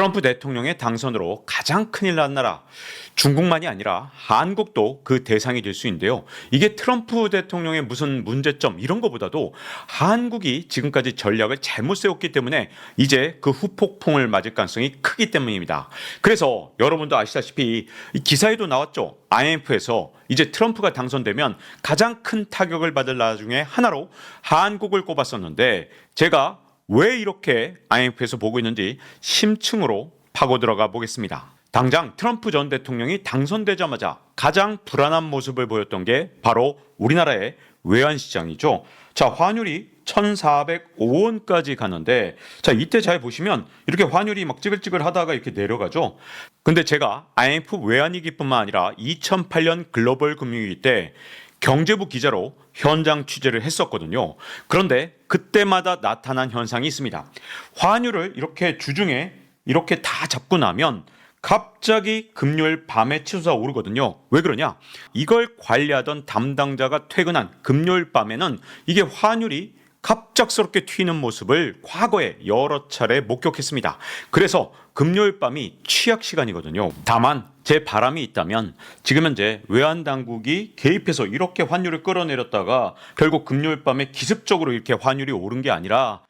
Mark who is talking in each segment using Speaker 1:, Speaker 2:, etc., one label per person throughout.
Speaker 1: 트럼프 대통령의 당선으로 가장 큰일 난 나라, 중국만이 아니라 한국도 그 대상이 될 수 있는데요. 이게 트럼프 대통령의 무슨 문제점 이런 거보다도 한국이 지금까지 전략을 잘못 세웠기 때문에 이제 그 후폭풍을 맞을 가능성이 크기 때문입니다. 그래서 여러분도 아시다시피 이 기사에도 나왔죠. IMF에서 이제 트럼프가 당선되면 가장 큰 타격을 받을 나라 중에 하나로 한국을 꼽았었는데, 제가 왜 이렇게 IMF에서 보고 있는지 심층으로 파고 들어가 보겠습니다. 당장 트럼프 전 대통령이 당선되자마자 가장 불안한 모습을 보였던 게 바로 우리나라의 외환시장이죠. 자, 환율이 1,405원까지 가는데, 자, 이때 잘 보시면 이렇게 환율이 막 찌글찌글 하다가 이렇게 내려가죠. 근데 제가 IMF 외환위기뿐만 아니라 2008년 글로벌 금융위기 때 경제부 기자로 현장 취재를 했었거든요. 그런데 그때마다 나타난 현상이 있습니다. 환율을 이렇게 주중에 이렇게 다 잡고 나면 갑자기 금요일 밤에 치솟아 오르거든요. 왜 그러냐? 이걸 관리하던 담당자가 퇴근한 금요일 밤에는 이게 환율이 갑작스럽게 튀는 모습을 과거에 여러 차례 목격했습니다. 그래서 금요일 밤이 취약 시간이거든요. 다만 제 바람이 있다면 지금 현재 외환당국이 개입해서 이렇게 환율을 끌어내렸다가 결국 금요일 밤에 기습적으로 이렇게 환율이 오른 게 아니라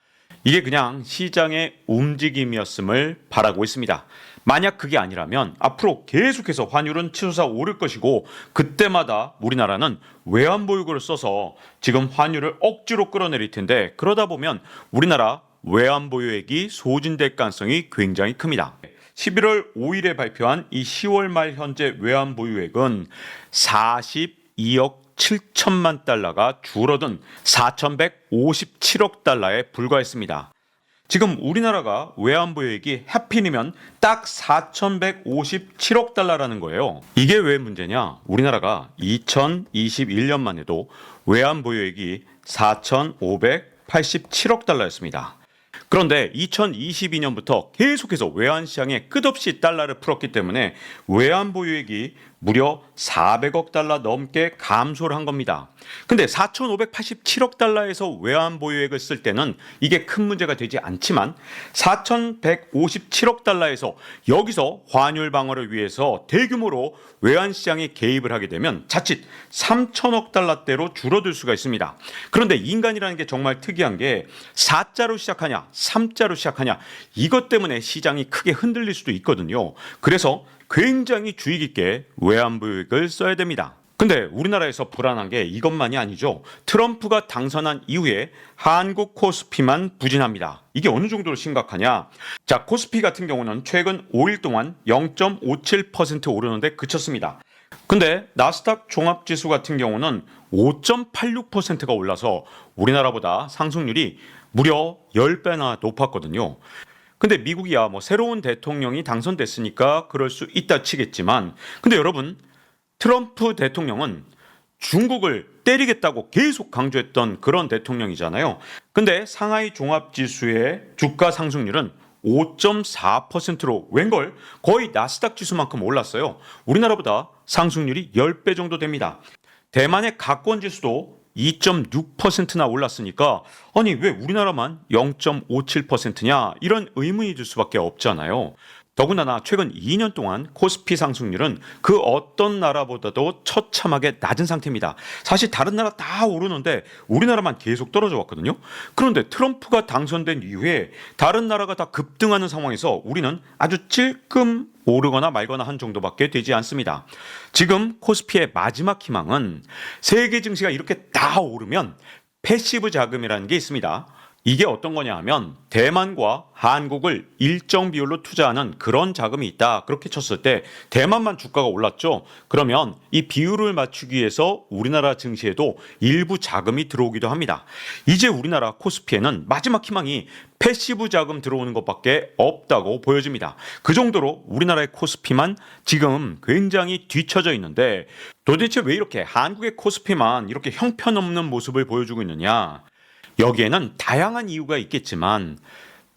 Speaker 1: 이게 그냥 시장의 움직임이었음을 바라고 있습니다. 만약 그게 아니라면 앞으로 계속해서 환율은 치솟아 오를 것이고, 그때마다 우리나라는 외환보유고를 써서 지금 환율을 억지로 끌어내릴 텐데, 그러다 보면 우리나라 외환보유액이 소진될 가능성이 굉장히 큽니다. 11월 5일에 발표한 이 10월 말 현재 외환보유액은 42억 7천만 달러가 줄어든 4,157억 달러에 불과했습니다. 지금 우리나라가 외환보유액이 하필이면 딱 4,157억 달러라는 거예요. 이게 왜 문제냐? 우리나라가 2021년만 해도 외환보유액이 4,587억 달러였습니다. 그런데 2022년부터 계속해서 외환시장에 끝없이 달러를 풀었기 때문에 외환보유액이 무려 400억 달러 넘게 감소를 한 겁니다. 근데 4,587억 달러에서 외환보유액을 쓸 때는 이게 큰 문제가 되지 않지만, 4,157억 달러에서 여기서 환율 방어를 위해서 대규모로 외환시장에 개입을 하게 되면 자칫 3천억 달러대로 줄어들 수가 있습니다. 그런데 인간이라는 게 정말 특이한 게 4자로 시작하냐 3자로 시작하냐 이것 때문에 시장이 크게 흔들릴 수도 있거든요. 그래서 굉장히 주의 깊게 외환보유액을 써야 됩니다. 근데 우리나라에서 불안한 게 이것만이 아니죠. 트럼프가 당선한 이후에 한국 코스피만 부진합니다. 이게 어느 정도로 심각하냐? 자, 코스피 같은 경우는 최근 5일 동안 0.57% 오르는데 그쳤습니다. 근데 나스닥 종합지수 같은 경우는 5.86%가 올라서 우리나라보다 상승률이 무려 10배나 높았거든요. 근데 미국이야 뭐 새로운 대통령이 당선됐으니까 그럴 수 있다 치겠지만, 근데 여러분, 트럼프 대통령은 중국을 때리겠다고 계속 강조했던 그런 대통령이잖아요. 근데 상하이 종합지수의 주가 상승률은 5.4%로 웬걸 거의 나스닥 지수만큼 올랐어요. 우리나라보다 상승률이 10배 정도 됩니다. 대만의 가권 지수도 2.6%나 올랐으니까 아니 왜 우리나라만 0.57%냐 이런 의문이 들 수밖에 없잖아요. 더군다나 최근 2년 동안 코스피 상승률은 그 어떤 나라보다도 처참하게 낮은 상태입니다. 사실 다른 나라 다 오르는데 우리나라만 계속 떨어져 왔거든요. 그런데 트럼프가 당선된 이후에 다른 나라가 다 급등하는 상황에서 우리는 아주 찔끔 오르거나 말거나 한 정도밖에 되지 않습니다. 지금 코스피의 마지막 희망은 세계 증시가 이렇게 다 오르면 패시브 자금이라는 게 있습니다. 이게 어떤 거냐 하면 대만과 한국을 일정 비율로 투자하는 그런 자금이 있다. 그렇게 쳤을 때 대만만 주가가 올랐죠. 그러면 이 비율을 맞추기 위해서 우리나라 증시에도 일부 자금이 들어오기도 합니다. 이제 우리나라 코스피에는 마지막 희망이 패시브 자금 들어오는 것밖에 없다고 보여집니다. 그 정도로 우리나라의 코스피만 지금 굉장히 뒤처져 있는데, 도대체 왜 이렇게 한국의 코스피만 이렇게 형편없는 모습을 보여주고 있느냐? 여기에는 다양한 이유가 있겠지만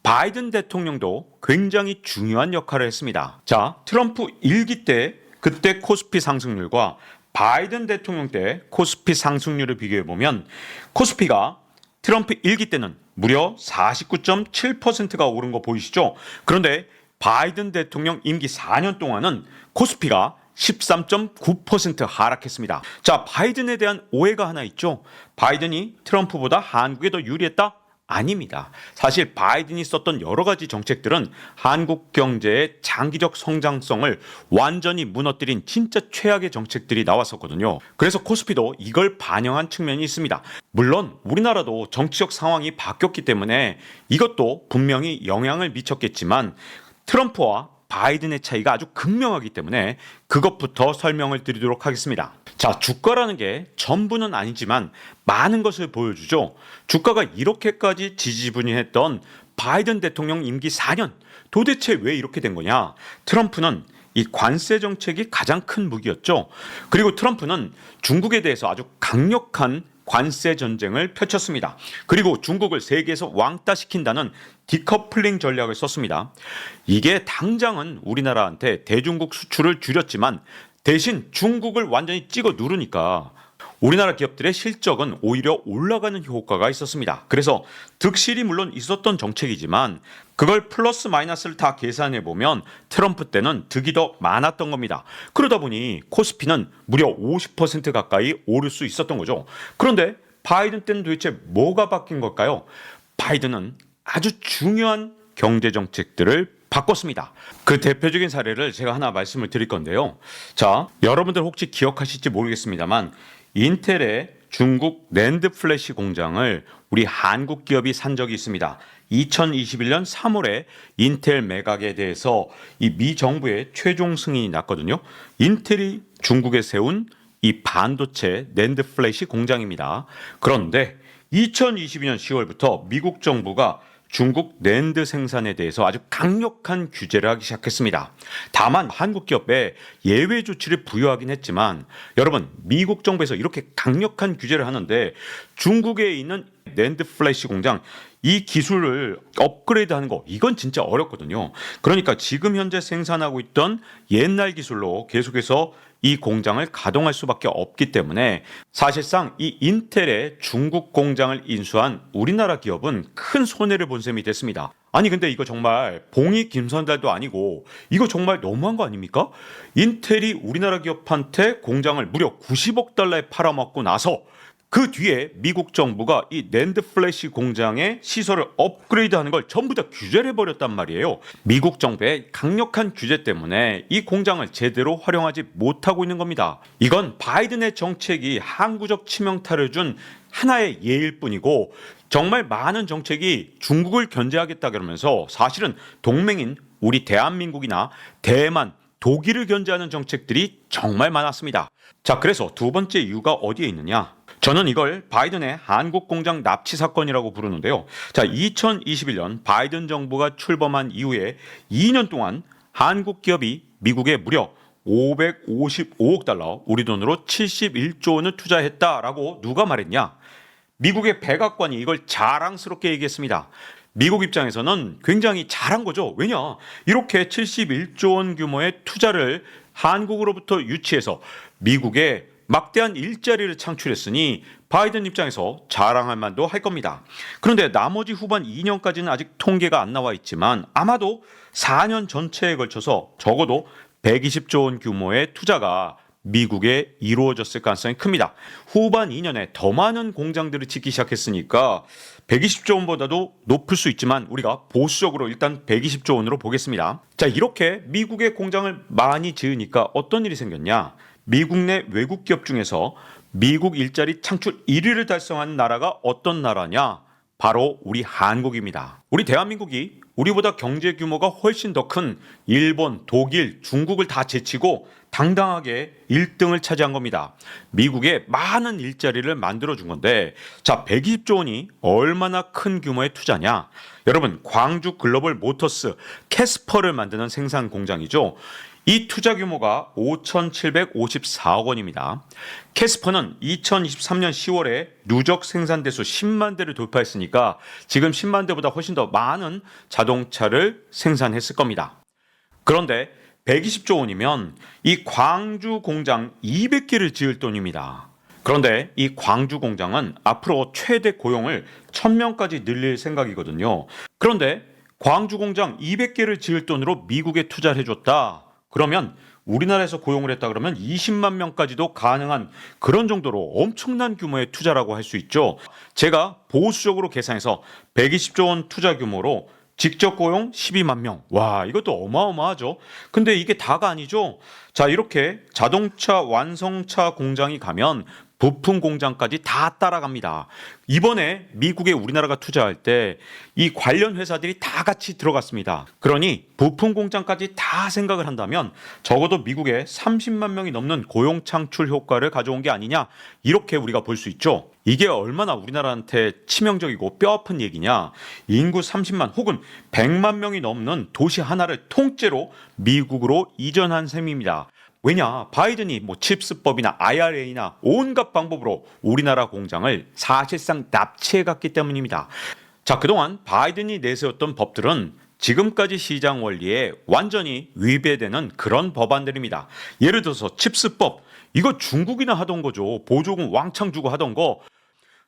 Speaker 1: 바이든 대통령도 굉장히 중요한 역할을 했습니다. 자, 트럼프 1기 때 그때 코스피 상승률과 바이든 대통령 때 코스피 상승률을 비교해보면 코스피가 트럼프 1기 때는 무려 49.7%가 오른 거 보이시죠? 그런데 바이든 대통령 임기 4년 동안은 코스피가 13.9% 하락했습니다. 자, 바이든에 대한 오해가 하나 있죠. 바이든이 트럼프보다 한국에 더 유리했다? 아닙니다. 사실 바이든이 썼던 여러 가지 정책들은 한국 경제의 장기적 성장성을 완전히 무너뜨린 진짜 최악의 정책들이 나왔었거든요. 그래서 코스피도 이걸 반영한 측면이 있습니다. 물론 우리나라도 정치적 상황이 바뀌었기 때문에 이것도 분명히 영향을 미쳤겠지만 트럼프와 바이든의 차이가 아주 극명하기 때문에 그것부터 설명을 드리도록 하겠습니다. 자, 주가라는 게 전부는 아니지만 많은 것을 보여주죠. 주가가 이렇게까지 지지분이했던 바이든 대통령 임기 4년, 도대체 왜 이렇게 된 거냐? 트럼프는 이 관세 정책이 가장 큰 무기였죠. 그리고 트럼프는 중국에 대해서 아주 강력한 관세 전쟁을 펼쳤습니다. 그리고 중국을 세계에서 왕따시킨다는 디커플링 전략을 썼습니다. 이게 당장은 우리나라한테 대중국 수출을 줄였지만 대신 중국을 완전히 찍어 누르니까 우리나라 기업들의 실적은 오히려 올라가는 효과가 있었습니다. 그래서 득실이 물론 있었던 정책이지만 그걸 플러스 마이너스를 다 계산해 보면 트럼프 때는 득이 더 많았던 겁니다. 그러다 보니 코스피는 무려 50% 가까이 오를 수 있었던 거죠. 그런데 바이든 때는 도대체 뭐가 바뀐 걸까요? 바이든은 아주 중요한 경제 정책들을 바꿨습니다. 그 대표적인 사례를 제가 하나 말씀을 드릴 건데요. 자, 여러분들 혹시 기억하실지 모르겠습니다만 인텔의 중국 낸드 플래시 공장을 우리 한국 기업이 산 적이 있습니다. 2021년 3월에 인텔 매각에 대해서 이 미 정부의 최종 승인이 났거든요. 인텔이 중국에 세운 이 반도체 낸드 플래시 공장입니다. 그런데 2022년 10월부터 미국 정부가 중국 낸드 생산에 대해서 아주 강력한 규제를 하기 시작했습니다. 다만 한국 기업에 예외 조치를 부여하긴 했지만 여러분, 미국 정부에서 이렇게 강력한 규제를 하는데 중국에 있는 낸드 플래시 공장 이 기술을 업그레이드하는 거 이건 진짜 어렵거든요. 그러니까 지금 현재 생산하고 있던 옛날 기술로 계속해서 이 공장을 가동할 수밖에 없기 때문에 사실상 이 인텔의 중국 공장을 인수한 우리나라 기업은 큰 손해를 본 셈이 됐습니다. 아니 근데 이거 정말 봉이 김선달도 아니고 이거 정말 너무한 거 아닙니까? 인텔이 우리나라 기업한테 공장을 무려 90억 달러에 팔아먹고 나서 그 뒤에 미국 정부가 이 낸드 플래시 공장의 시설을 업그레이드하는 걸 전부 다 규제를 해버렸단 말이에요. 미국 정부의 강력한 규제 때문에 이 공장을 제대로 활용하지 못하고 있는 겁니다. 이건 바이든의 정책이 항구적 치명타를 준 하나의 예일 뿐이고 정말 많은 정책이 중국을 견제하겠다 그러면서 사실은 동맹인 우리 대한민국이나 대만, 독일을 견제하는 정책들이 정말 많았습니다. 자, 그래서 두 번째 이유가 어디에 있느냐? 저는 이걸 바이든의 한국 공장 납치 사건이라고 부르는데요. 자, 2021년 바이든 정부가 출범한 이후에 2년 동안 한국 기업이 미국에 무려 555억 달러, 우리 돈으로 71조 원을 투자했다라고 누가 말했냐? 미국의 백악관이 이걸 자랑스럽게 얘기했습니다. 미국 입장에서는 굉장히 잘한 거죠. 왜냐? 이렇게 71조 원 규모의 투자를 한국으로부터 유치해서 미국에 막대한 일자리를 창출했으니 바이든 입장에서 자랑할 만도 할 겁니다. 그런데 나머지 후반 2년까지는 아직 통계가 안 나와 있지만 아마도 4년 전체에 걸쳐서 적어도 120조 원 규모의 투자가 미국에 이루어졌을 가능성이 큽니다. 후반 2년에 더 많은 공장들을 짓기 시작했으니까 120조 원보다도 높을 수 있지만 우리가 보수적으로 일단 120조 원으로 보겠습니다. 자, 이렇게 미국의 공장을 많이 지으니까 어떤 일이 생겼냐? 미국 내 외국 기업 중에서 미국 일자리 창출 1위를 달성한 나라가 어떤 나라냐? 바로 우리 한국입니다. 우리 대한민국이 우리보다 경제 규모가 훨씬 더 큰 일본, 독일, 중국을 다 제치고 당당하게 1등을 차지한 겁니다. 미국에 많은 일자리를 만들어준 건데 자, 120조 원이 얼마나 큰 규모의 투자냐? 여러분, 광주 글로벌 모터스 캐스퍼를 만드는 생산 공장이죠. 이 투자 규모가 5,754억 원입니다. 캐스퍼는 2023년 10월에 누적 생산 대수 10만 대를 돌파했으니까 지금 10만 대보다 훨씬 더 많은 자동차를 생산했을 겁니다. 그런데 120조 원이면 이 광주 공장 200개를 지을 돈입니다. 그런데 이 광주 공장은 앞으로 최대 고용을 1,000명까지 늘릴 생각이거든요. 그런데 광주 공장 200개를 지을 돈으로 미국에 투자를 해줬다. 그러면 우리나라에서 고용을 했다 그러면 20만 명까지도 가능한 그런 정도로 엄청난 규모의 투자라고 할 수 있죠. 제가 보수적으로 계산해서 120조 원 투자 규모로 직접 고용 12만 명. 와, 이것도 어마어마하죠. 근데 이게 다가 아니죠. 자, 이렇게 자동차 완성차 공장이 가면 부품 공장까지 다 따라갑니다. 이번에 미국에 우리나라가 투자할 때 이 관련 회사들이 다 같이 들어갔습니다. 그러니 부품 공장까지 다 생각을 한다면 적어도 미국에 30만 명이 넘는 고용 창출 효과를 가져온 게 아니냐, 이렇게 우리가 볼 수 있죠. 이게 얼마나 우리나라한테 치명적이고 뼈아픈 얘기냐. 인구 30만 혹은 100만 명이 넘는 도시 하나를 통째로 미국으로 이전한 셈입니다. 왜냐, 바이든이 칩스법이나 IRA나 온갖 방법으로 우리나라 공장을 사실상 납치해갔기 때문입니다. 자, 그동안 바이든이 내세웠던 법들은 지금까지 시장 원리에 완전히 위배되는 그런 법안들입니다. 예를 들어서 칩스법, 이거 중국이나 하던 거죠. 보조금 왕창 주고 하던 거.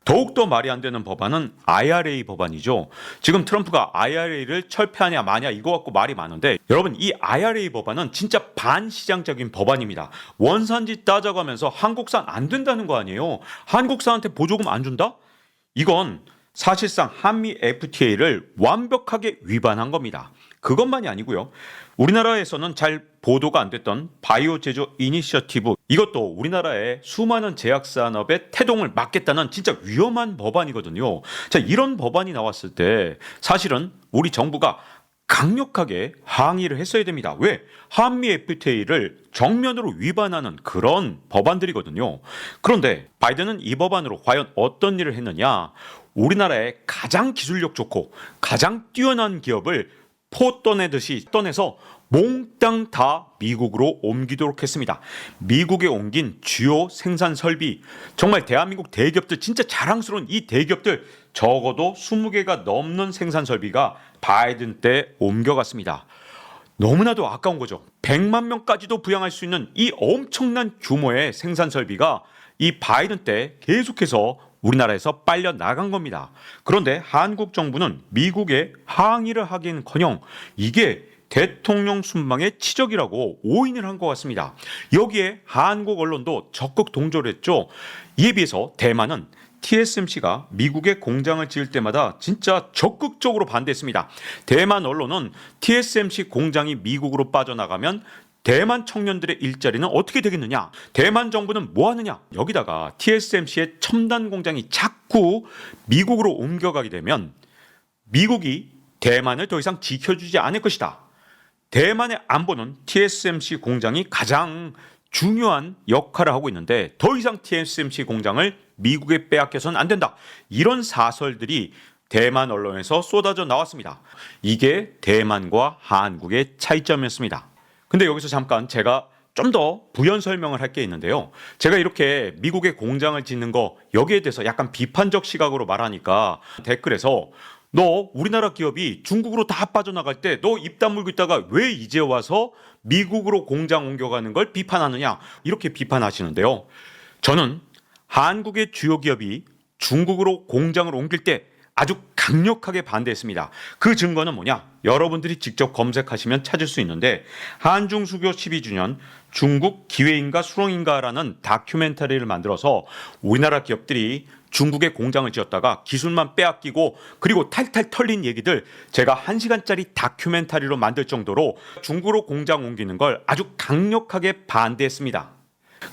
Speaker 1: 더욱더 말이 안 되는 법안은 IRA 법안이죠. 지금 트럼프가 IRA를 철폐하냐 마냐 이거 갖고 말이 많은데, 여러분, 이 IRA 법안은 진짜 반시장적인 법안입니다. 원산지 따져가면서 한국산 안 된다는 거 아니에요. 한국산한테 보조금 안 준다? 이건 사실상 한미 FTA를 완벽하게 위반한 겁니다. 그것만이 아니고요. 우리나라에서는 잘 보도가 안 됐던 바이오 제조 이니셔티브, 이것도 우리나라의 수많은 제약산업의 태동을 막겠다는 진짜 위험한 법안이거든요. 자, 이런 법안이 나왔을 때 사실은 우리 정부가 강력하게 항의를 했어야 됩니다. 왜? 한미 FTA를 정면으로 위반하는 그런 법안들이거든요. 그런데 바이든은 이 법안으로 과연 어떤 일을 했느냐? 우리나라의 가장 기술력 좋고 가장 뛰어난 기업을 포 떠내듯이 떠내서 몽땅 다 미국으로 옮기도록 했습니다. 미국에 옮긴 주요 생산 설비, 정말 대한민국 대기업들, 진짜 자랑스러운 이 대기업들 적어도 20개가 넘는 생산 설비가 바이든 때 옮겨갔습니다. 너무나도 아까운 거죠. 100만 명까지도 부양할 수 있는 이 엄청난 규모의 생산 설비가 이 바이든 때 계속해서 우리나라에서 빨려 나간 겁니다. 그런데 한국 정부는 미국에 항의를 하기는커녕 이게 대통령 순방의 치적이라고 오인을 한 것 같습니다. 여기에 한국 언론도 적극 동조를 했죠. 이에 비해서 대만은 TSMC가 미국에 공장을 지을 때마다 진짜 적극적으로 반대했습니다. 대만 언론은 TSMC 공장이 미국으로 빠져나가면 대만 청년들의 일자리는 어떻게 되겠느냐? 대만 정부는 뭐 하느냐? 여기다가 TSMC의 첨단 공장이 자꾸 미국으로 옮겨가게 되면 미국이 대만을 더 이상 지켜주지 않을 것이다. 대만의 안보는 TSMC 공장이 가장 중요한 역할을 하고 있는데 더 이상 TSMC 공장을 미국에 빼앗겨서는 안 된다. 이런 사설들이 대만 언론에서 쏟아져 나왔습니다. 이게 대만과 한국의 차이점이었습니다. 근데 여기서 잠깐 제가 좀 더 부연 설명을 할 게 있는데요. 제가 이렇게 미국에 공장을 짓는 거 여기에 대해서 약간 비판적 시각으로 말하니까 댓글에서 너 우리나라 기업이 중국으로 다 빠져나갈 때 너 입 다물고 있다가 왜 이제 와서 미국으로 공장 옮겨가는 걸 비판하느냐, 이렇게 비판하시는데요. 저는 한국의 주요 기업이 중국으로 공장을 옮길 때 아주 강력하게 반대했습니다. 그 증거는 뭐냐? 여러분들이 직접 검색하시면 찾을 수 있는데 한중 수교 12주년 중국 기회인가 수렁인가라는 다큐멘터리를 만들어서 우리나라 기업들이 중국에 공장을 지었다가 기술만 빼앗기고 그리고 탈탈 털린 얘기들 제가 1시간짜리 다큐멘터리로 만들 정도로 중국으로 공장 옮기는 걸 아주 강력하게 반대했습니다.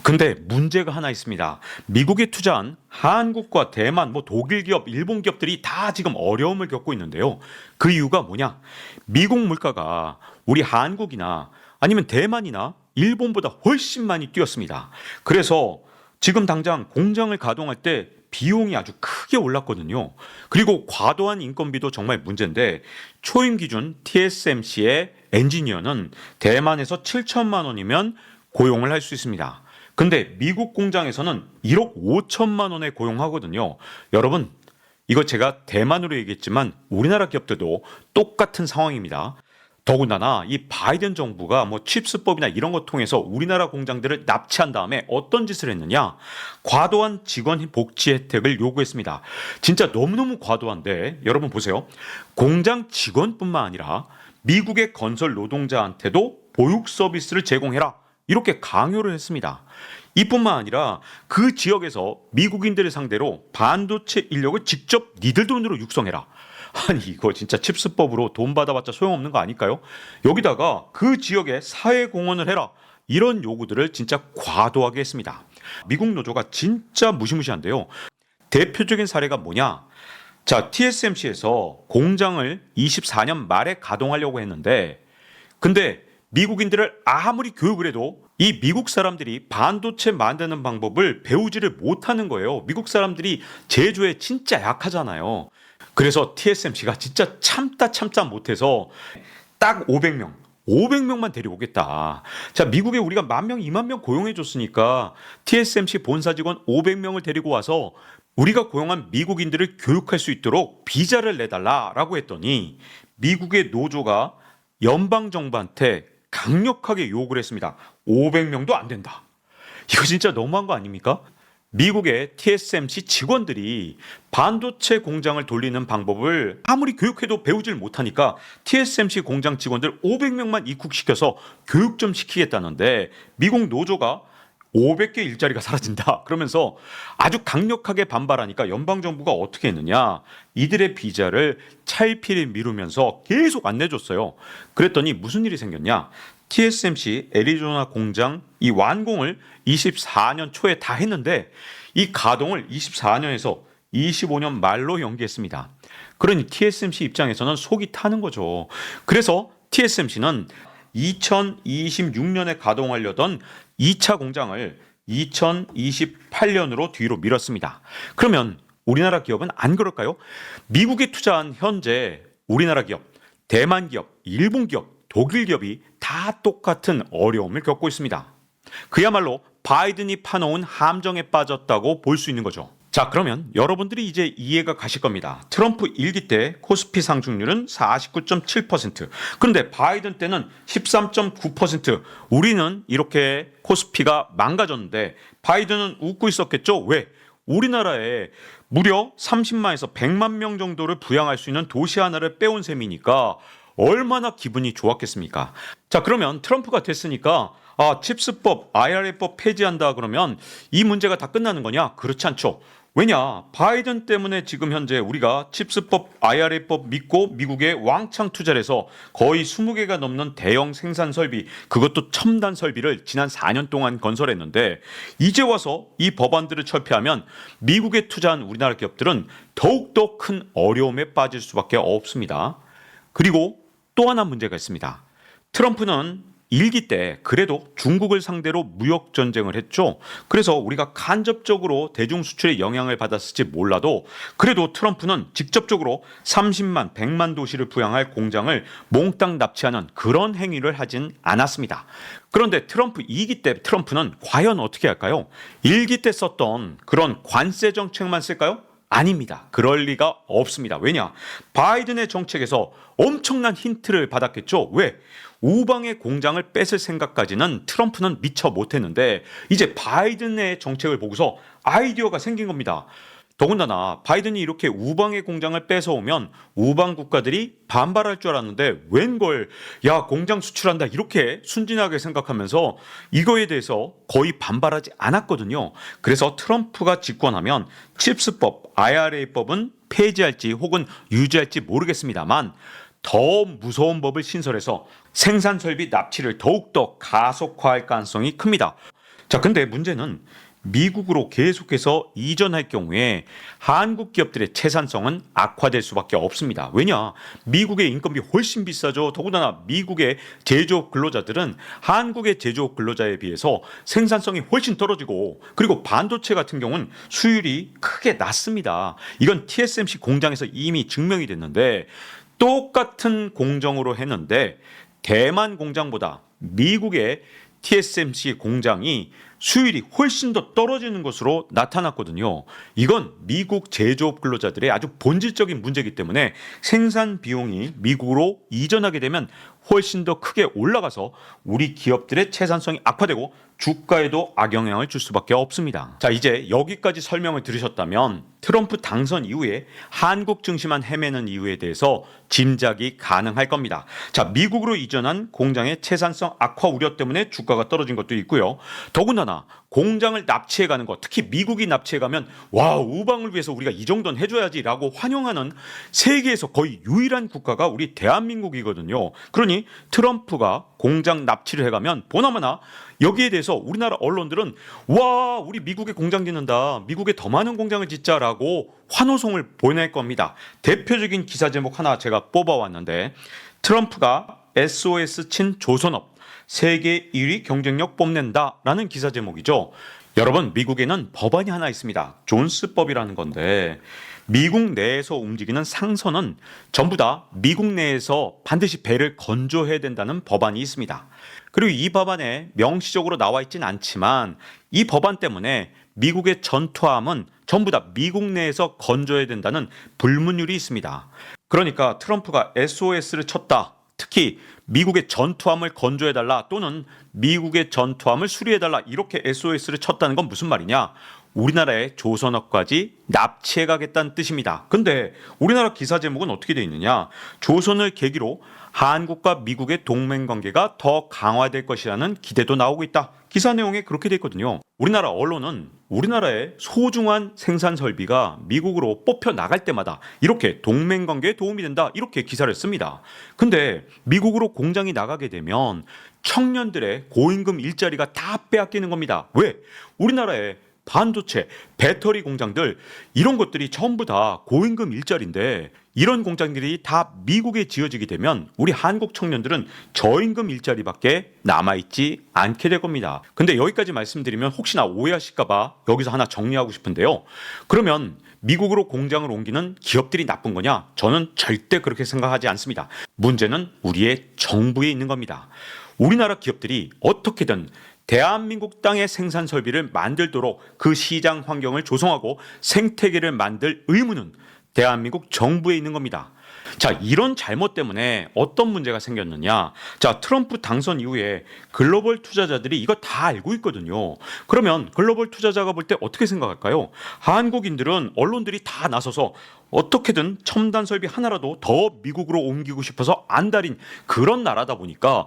Speaker 1: 근데 문제가 하나 있습니다. 미국에 투자한 한국과 대만, 독일 기업, 일본 기업들이 다 지금 어려움을 겪고 있는데요. 그 이유가 뭐냐? 미국 물가가 우리 한국이나 아니면 대만이나 일본보다 훨씬 많이 뛰었습니다. 그래서 지금 당장 공장을 가동할 때 비용이 아주 크게 올랐거든요. 그리고 과도한 인건비도 정말 문제인데 초임 기준 TSMC의 엔지니어는 대만에서 7천만 원이면 고용을 할 수 있습니다. 근데 미국 공장에서는 1억 5천만 원에 고용하거든요. 여러분, 이거 제가 대만으로 얘기했지만 우리나라 기업들도 똑같은 상황입니다. 더군다나 이 바이든 정부가 뭐 칩스법이나 이런 거 통해서 우리나라 공장들을 납치한 다음에 어떤 짓을 했느냐? 과도한 직원 복지 혜택을 요구했습니다. 진짜 너무너무 과도한데 여러분 보세요. 공장 직원뿐만 아니라 미국의 건설 노동자한테도 보육 서비스를 제공해라. 이렇게 강요를 했습니다. 이뿐만 아니라 그 지역에서 미국인들을 상대로 반도체 인력을 직접 니들 돈으로 육성해라. 아니 이거 진짜 칩스법으로 돈 받아봤자 소용없는 거 아닐까요? 여기다가 그 지역에 사회공헌을 해라. 이런 요구들을 진짜 과도하게 했습니다. 미국 노조가 진짜 무시무시한데요. 대표적인 사례가 뭐냐? 자, TSMC에서 공장을 24년 말에 가동하려고 했는데 근데 미국인들을 아무리 교육을 해도 이 미국 사람들이 반도체 만드는 방법을 배우지를 못하는 거예요. 미국 사람들이 제조에 진짜 약하잖아요. 그래서 TSMC가 진짜 참다 못해서 딱 500명만 데리고오겠다. 자, 미국에 우리가 10,000명, 20,000명 고용해 줬으니까 TSMC 본사 직원 500명을 데리고 와서 우리가 고용한 미국인들을 교육할 수 있도록 비자를 내달라라고 했더니 미국의 노조가 연방정부한테 강력하게 요구를 했습니다. 500명도 안 된다. 이거 진짜 너무한 거 아닙니까? 미국의 TSMC 직원들이 반도체 공장을 돌리는 방법을 아무리 교육해도 배우질 못하니까 TSMC 공장 직원들 500명만 입국시켜서 교육 좀 시키겠다는데 미국 노조가 500개 일자리가 사라진다. 그러면서 아주 강력하게 반발하니까 연방정부가 어떻게 했느냐. 이들의 비자를 차일피일 미루면서 계속 안 내줬어요. 그랬더니 무슨 일이 생겼냐. TSMC 애리조나 공장 이 완공을 24년 초에 다 했는데 이 가동을 24년에서 25년 말로 연기했습니다. 그러니 TSMC 입장에서는 속이 타는 거죠. 그래서 TSMC는 2026년에 가동하려던 2차 공장을 2028년으로 뒤로 미뤘습니다. 그러면 우리나라 기업은 안 그럴까요? 미국에 투자한 현재 우리나라 기업, 대만 기업, 일본 기업, 독일 기업이 다 똑같은 어려움을 겪고 있습니다. 그야말로 바이든이 파놓은 함정에 빠졌다고 볼 수 있는 거죠. 자, 그러면 여러분들이 이제 이해가 가실 겁니다. 트럼프 1기 때 코스피 상승률은 49.7%. 그런데 바이든 때는 13.9%. 우리는 이렇게 코스피가 망가졌는데 바이든은 웃고 있었겠죠? 왜? 우리나라에 무려 30만에서 100만 명 정도를 부양할 수 있는 도시 하나를 빼온 셈이니까 얼마나 기분이 좋았겠습니까? 자, 그러면 트럼프가 됐으니까 칩스법, IRA법 폐지한다 그러면 이 문제가 다 끝나는 거냐? 그렇지 않죠. 왜냐? 바이든 때문에 지금 현재 우리가 칩스법, IRA법 믿고 미국에 왕창 투자를 해서 거의 20개가 넘는 대형 생산 설비, 그것도 첨단 설비를 지난 4년 동안 건설했는데 이제 와서 이 법안들을 철폐하면 미국에 투자한 우리나라 기업들은 더욱더 큰 어려움에 빠질 수밖에 없습니다. 그리고 또 하나 문제가 있습니다. 트럼프는 1기 때 그래도 중국을 상대로 무역 전쟁을 했죠. 그래서 우리가 간접적으로 대중 수출에 영향을 받았을지 몰라도 그래도 트럼프는 직접적으로 30만, 100만 도시를 부양할 공장을 몽땅 납치하는 그런 행위를 하진 않았습니다. 그런데 트럼프 2기 때 트럼프는 과연 어떻게 할까요? 1기 때 썼던 그런 관세 정책만 쓸까요? 아닙니다. 그럴 리가 없습니다. 왜냐? 바이든의 정책에서 엄청난 힌트를 받았겠죠. 왜? 우방의 공장을 뺏을 생각까지는 트럼프는 미처 못했는데 이제 바이든의 정책을 보고서 아이디어가 생긴 겁니다. 더군다나 바이든이 이렇게 우방의 공장을 뺏어오면 우방 국가들이 반발할 줄 알았는데 웬걸 야 공장 수출한다 이렇게 순진하게 생각하면서 이거에 대해서 거의 반발하지 않았거든요. 그래서 트럼프가 집권하면 칩스법, IRA법은 폐지할지 혹은 유지할지 모르겠습니다만 더 무서운 법을 신설해서 생산 설비 납치를 더욱더 가속화할 가능성이 큽니다. 자, 근데 문제는 미국으로 계속해서 이전할 경우에 한국 기업들의 채산성은 악화될 수밖에 없습니다. 왜냐? 미국의 인건비 훨씬 비싸죠. 더군다나 미국의 제조업 근로자들은 한국의 제조업 근로자에 비해서 생산성이 훨씬 떨어지고 그리고 반도체 같은 경우는 수율이 크게 낮습니다. 이건 TSMC 공장에서 이미 증명이 됐는데 똑같은 공정으로 했는데 대만 공장보다 미국의 TSMC 공장이 수율이 훨씬 더 떨어지는 것으로 나타났거든요. 이건 미국 제조업 근로자들의 아주 본질적인 문제이기 때문에 생산 비용이 미국으로 이전하게 되면 훨씬 더 크게 올라가서 우리 기업들의 채산성이 악화되고 주가에도 악영향을 줄 수밖에 없습니다. 자, 이제 여기까지 설명을 들으셨다면 트럼프 당선 이후에 한국 증시만 헤매는 이유에 대해서 짐작이 가능할 겁니다. 자, 미국으로 이전한 공장의 채산성 악화 우려 때문에 주가가 떨어진 것도 있고요. 더군다나 공장을 납치해 가는 것, 특히 미국이 납치해 가면 와, 우방을 위해서 우리가 이 정도는 해줘야지라고 환영하는 세계에서 거의 유일한 국가가 우리 대한민국이거든요. 그러니 트럼프가 공장 납치를 해가면 보나마나 여기에 대해서 우리나라 언론들은 와, 우리 미국에 공장 짓는다, 미국에 더 많은 공장을 짓자라고 환호성을 보낼 겁니다. 대표적인 기사 제목 하나 제가 뽑아왔는데, 트럼프가 SOS 친 조선업 세계 1위 경쟁력 뽐낸다라는 기사 제목이죠. 여러분, 미국에는 법안이 하나 있습니다. 존스법이라는 건데, 미국 내에서 움직이는 상선은 전부 다 미국 내에서 반드시 배를 건조해야 된다는 법안이 있습니다. 그리고 이 법안에 명시적으로 나와 있진 않지만 이 법안 때문에 미국의 전투함은 전부 다 미국 내에서 건조해야 된다는 불문율이 있습니다. 그러니까 트럼프가 SOS를 쳤다, 특히 미국의 전투함을 건조해달라 또는 미국의 전투함을 수리해달라, 이렇게 SOS를 쳤다는 건 무슨 말이냐? 우리나라의 조선업까지 납치해 가겠다는 뜻입니다. 근데 우리나라 기사 제목은 어떻게 되어 있느냐? 조선을 계기로 한국과 미국의 동맹관계가 더 강화될 것이라는 기대도 나오고 있다. 기사 내용에 그렇게 되어 있거든요. 우리나라 언론은 우리나라의 소중한 생산 설비가 미국으로 뽑혀 나갈 때마다 이렇게 동맹관계에 도움이 된다, 이렇게 기사를 씁니다. 근데 미국으로 공장이 나가게 되면 청년들의 고임금 일자리가 다 빼앗기는 겁니다. 왜? 우리나라의 반도체, 배터리 공장들, 이런 것들이 전부 다 고임금 일자리인데 이런 공장들이 다 미국에 지어지게 되면 우리 한국 청년들은 저임금 일자리밖에 남아있지 않게 될 겁니다. 근데 여기까지 말씀드리면 혹시나 오해하실까봐 여기서 하나 정리하고 싶은데요. 그러면 미국으로 공장을 옮기는 기업들이 나쁜 거냐? 저는 절대 그렇게 생각하지 않습니다. 문제는 우리의 정부에 있는 겁니다. 우리나라 기업들이 어떻게든 대한민국 땅의 생산 설비를 만들도록 그 시장 환경을 조성하고 생태계를 만들 의무는 대한민국 정부에 있는 겁니다. 자, 이런 잘못 때문에 어떤 문제가 생겼느냐? 자, 트럼프 당선 이후에 글로벌 투자자들이 이거 다 알고 있거든요. 그러면 글로벌 투자자가 볼 때 어떻게 생각할까요? 한국인들은, 언론들이 다 나서서 어떻게든 첨단 설비 하나라도 더 미국으로 옮기고 싶어서 안달인 그런 나라다 보니까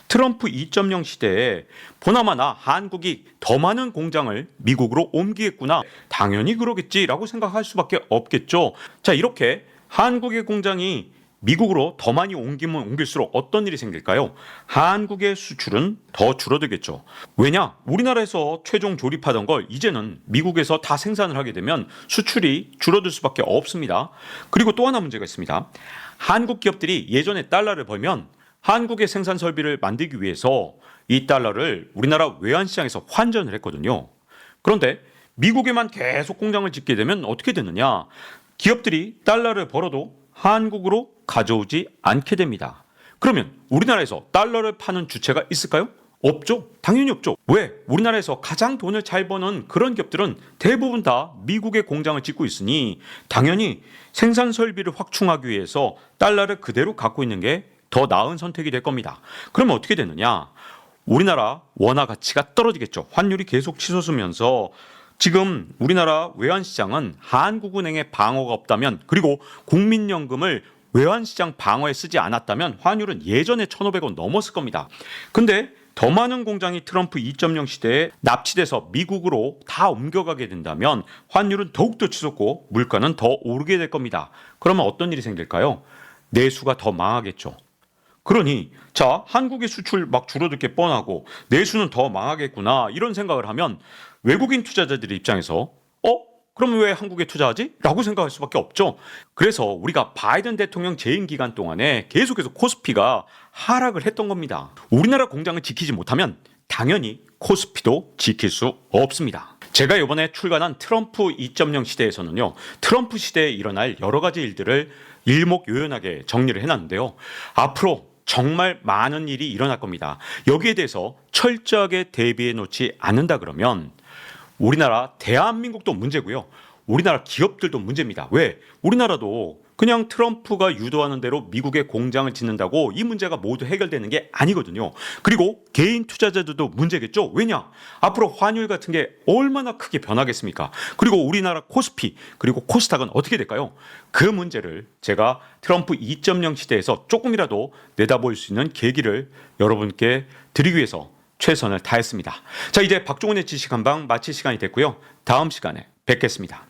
Speaker 1: 트럼프 2.0 시대에 보나마나 한국이 더 많은 공장을 미국으로 옮기겠구나, 당연히 그러겠지라고 생각할 수밖에 없겠죠. 자, 이렇게 한국의 공장이 미국으로 더 많이 옮기면 옮길수록 어떤 일이 생길까요? 한국의 수출은 더 줄어들겠죠. 왜냐? 우리나라에서 최종 조립하던 걸 이제는 미국에서 다 생산을 하게 되면 수출이 줄어들 수밖에 없습니다. 그리고 또 하나 문제가 있습니다. 한국 기업들이 예전에 달러를 벌면 한국의 생산 설비를 만들기 위해서 이 달러를 우리나라 외환시장에서 환전을 했거든요. 그런데 미국에만 계속 공장을 짓게 되면 어떻게 되느냐? 기업들이 달러를 벌어도 한국으로 가져오지 않게 됩니다. 그러면 우리나라에서 달러를 파는 주체가 있을까요? 없죠. 당연히 없죠. 왜? 우리나라에서 가장 돈을 잘 버는 그런 기업들은 대부분 다 미국의 공장을 짓고 있으니 당연히 생산 설비를 확충하기 위해서 달러를 그대로 갖고 있는 게 더 나은 선택이 될 겁니다. 그러면 어떻게 되느냐? 우리나라 원화 가치가 떨어지겠죠. 환율이 계속 치솟으면서 지금 우리나라 외환시장은 한국은행의 방어가 없다면, 그리고 국민연금을 외환시장 방어에 쓰지 않았다면 환율은 예전에 1,500원 넘었을 겁니다. 근데 더 많은 공장이 트럼프 2.0 시대에 납치돼서 미국으로 다 옮겨가게 된다면 환율은 더욱더 치솟고 물가는 더 오르게 될 겁니다. 그러면 어떤 일이 생길까요? 내수가 더 망하겠죠. 그러니 자, 한국의 수출 막 줄어들 게 뻔하고 내수는 더 망하겠구나, 이런 생각을 하면 외국인 투자자들의 입장에서 그럼 왜 한국에 투자하지? 라고 생각할 수밖에 없죠. 그래서 우리가 바이든 대통령 재임 기간 동안에 계속해서 코스피가 하락을 했던 겁니다. 우리나라 공장을 지키지 못하면 당연히 코스피도 지킬 수 없습니다. 제가 이번에 출간한 트럼프 2.0 시대에서는요, 트럼프 시대에 일어날 여러 가지 일들을 일목요연하게 정리를 해놨는데요. 앞으로 정말 많은 일이 일어날 겁니다. 여기에 대해서 철저하게 대비해 놓지 않는다 그러면 우리나라 대한민국도 문제고요. 우리나라 기업들도 문제입니다. 왜? 우리나라도 그냥 트럼프가 유도하는 대로 미국에 공장을 짓는다고 이 문제가 모두 해결되는 게 아니거든요. 그리고 개인 투자자들도 문제겠죠. 왜냐? 앞으로 환율 같은 게 얼마나 크게 변하겠습니까? 그리고 우리나라 코스피 그리고 코스닥은 어떻게 될까요? 그 문제를 제가 트럼프 2.0 시대에서 조금이라도 내다볼 수 있는 계기를 여러분께 드리기 위해서 최선을 다했습니다. 자, 이제 박종훈의 지식 한방 마칠 시간이 됐고요. 다음 시간에 뵙겠습니다.